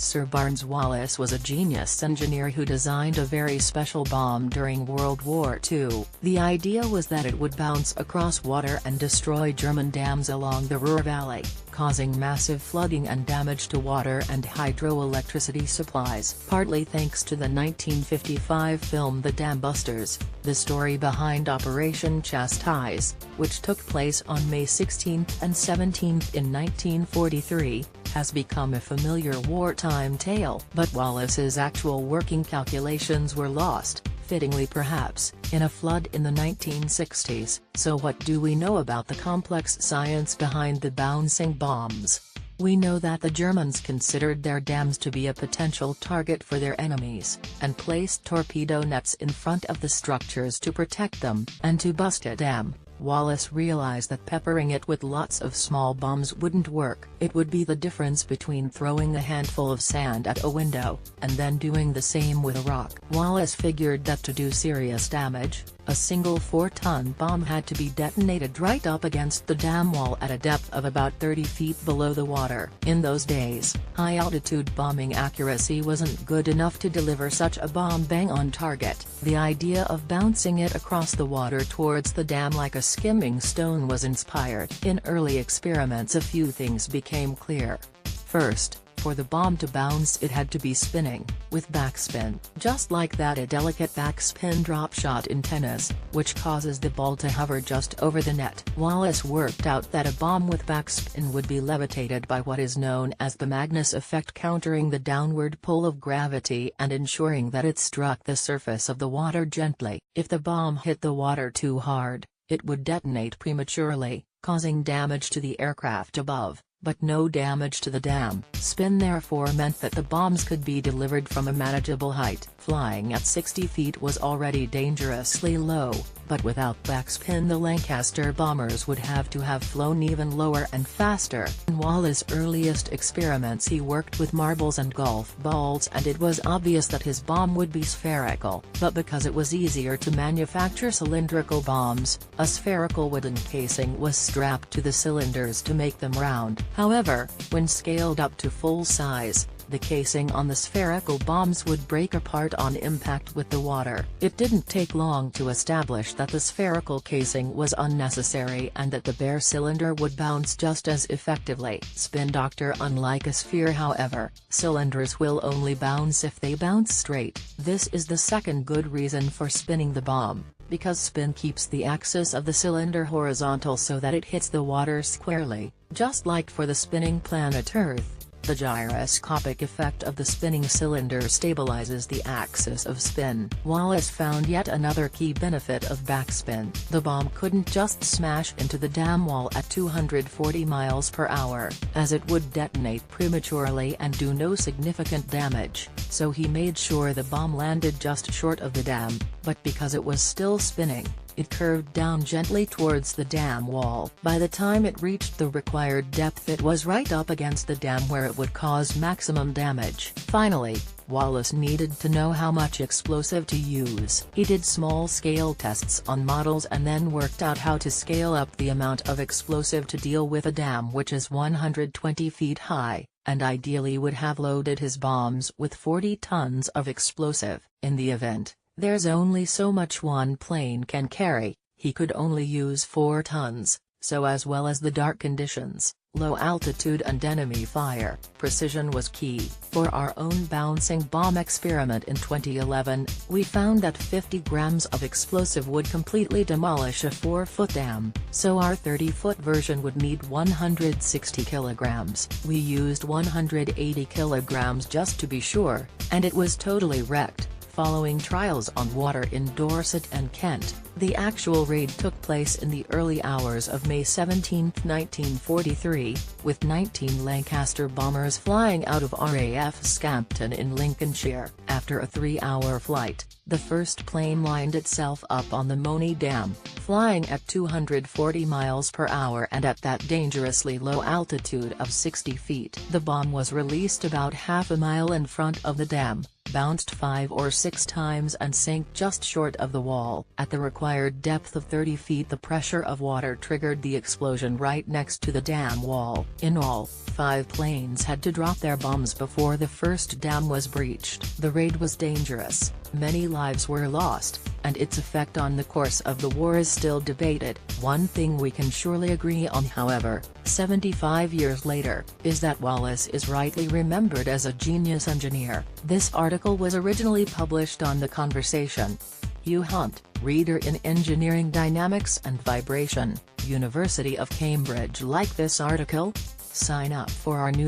Sir Barnes Wallis was a genius engineer who designed a very special bomb during World War II. The idea was that it would bounce across water and destroy German dams along the Ruhr Valley, causing massive flooding and damage to water and hydroelectricity supplies. Partly thanks to the 1955 film The Dam Busters, the story behind Operation Chastise, which took place on May 16 and 17 in 1943, has become a familiar wartime tale. But Wallis's actual working calculations were lost, fittingly perhaps, in a flood in the 1960s. So what do we know about the complex science behind the bouncing bombs? We know that the Germans considered their dams to be a potential target for their enemies, and placed torpedo nets in front of the structures to protect them. And to bust a dam, Wallis realized that peppering it with lots of small bombs wouldn't work. It would be the difference between throwing a handful of sand at a window, and then doing the same with a rock. Wallis figured that to do serious damage, a single 4-ton bomb had to be detonated right up against the dam wall at a depth of about 30 feet below the water. In those days, high-altitude bombing accuracy wasn't good enough to deliver such a bomb bang on target. The idea of bouncing it across the water towards the dam like a skimming stone was inspired. In early experiments, a few things became clear. First, for the bomb to bounce it had to be spinning, with backspin. Just like that, a delicate backspin drop shot in tennis, which causes the ball to hover just over the net. Wallis worked out that a bomb with backspin would be levitated by what is known as the Magnus effect, countering the downward pull of gravity and ensuring that it struck the surface of the water gently. If the bomb hit the water too hard, it would detonate prematurely, causing damage to the aircraft above, but no damage to the dam. Spin therefore meant that the bombs could be delivered from a manageable height. Flying at 60 feet was already dangerously low, but without backspin the Lancaster bombers would have to have flown even lower and faster. In Wallis' earliest experiments he worked with marbles and golf balls, and it was obvious that his bomb would be spherical, but because it was easier to manufacture cylindrical bombs, a spherical wooden casing was strapped to the cylinders to make them round. However, when scaled up to full size, the casing on the spherical bombs would break apart on impact with the water. It didn't take long to establish that the spherical casing was unnecessary and that the bare cylinder would bounce just as effectively. Spin doctor: unlike a sphere, however, cylinders will only bounce if they bounce straight. This is the second good reason for spinning the bomb, because spin keeps the axis of the cylinder horizontal so that it hits the water squarely. Just like for the spinning planet Earth, the gyroscopic effect of the spinning cylinder stabilizes the axis of spin. Wallis found yet another key benefit of backspin. The bomb couldn't just smash into the dam wall at 240 miles per hour, as it would detonate prematurely and do no significant damage, so he made sure the bomb landed just short of the dam, but because it was still spinning, it curved down gently towards the dam wall. By the time it reached the required depth it was right up against the dam where it would cause maximum damage. Finally, Wallis needed to know how much explosive to use. He did small-scale tests on models and then worked out how to scale up the amount of explosive to deal with a dam which is 120 feet high, and ideally would have loaded his bombs with 40 tons of explosive. In the event there's only so much one plane can carry, he could only use 4 tons, so as well as the dark conditions, low altitude and enemy fire, precision was key. For our own bouncing bomb experiment in 2011, we found that 50 grams of explosive would completely demolish a 4-foot dam, so our 30-foot version would need 160 kilograms. We used 180 kilograms just to be sure, and it was totally wrecked. Following trials on water in Dorset and Kent, the actual raid took place in the early hours of May 17, 1943, with 19 Lancaster bombers flying out of RAF Scampton in Lincolnshire. After a 3-hour flight, the first plane lined itself up on the Moni Dam, flying at 240 miles per hour and at that dangerously low altitude of 60 feet. The bomb was released about half a mile in front of the dam, bounced 5 or 6 times and sank just short of the wall. At the required depth of 30 feet, the pressure of water triggered the explosion right next to the dam wall. In all, 5 planes had to drop their bombs before the first dam was breached. The raid was dangerous, many lives were lost, and its effect on the course of the war is still debated. One thing we can surely agree on, however, 75 years later, is that Wallace is rightly remembered as a genius engineer. This article was originally published on The Conversation. Hugh Hunt, reader in Engineering Dynamics and Vibration, University of Cambridge. Like this article? Sign up for our news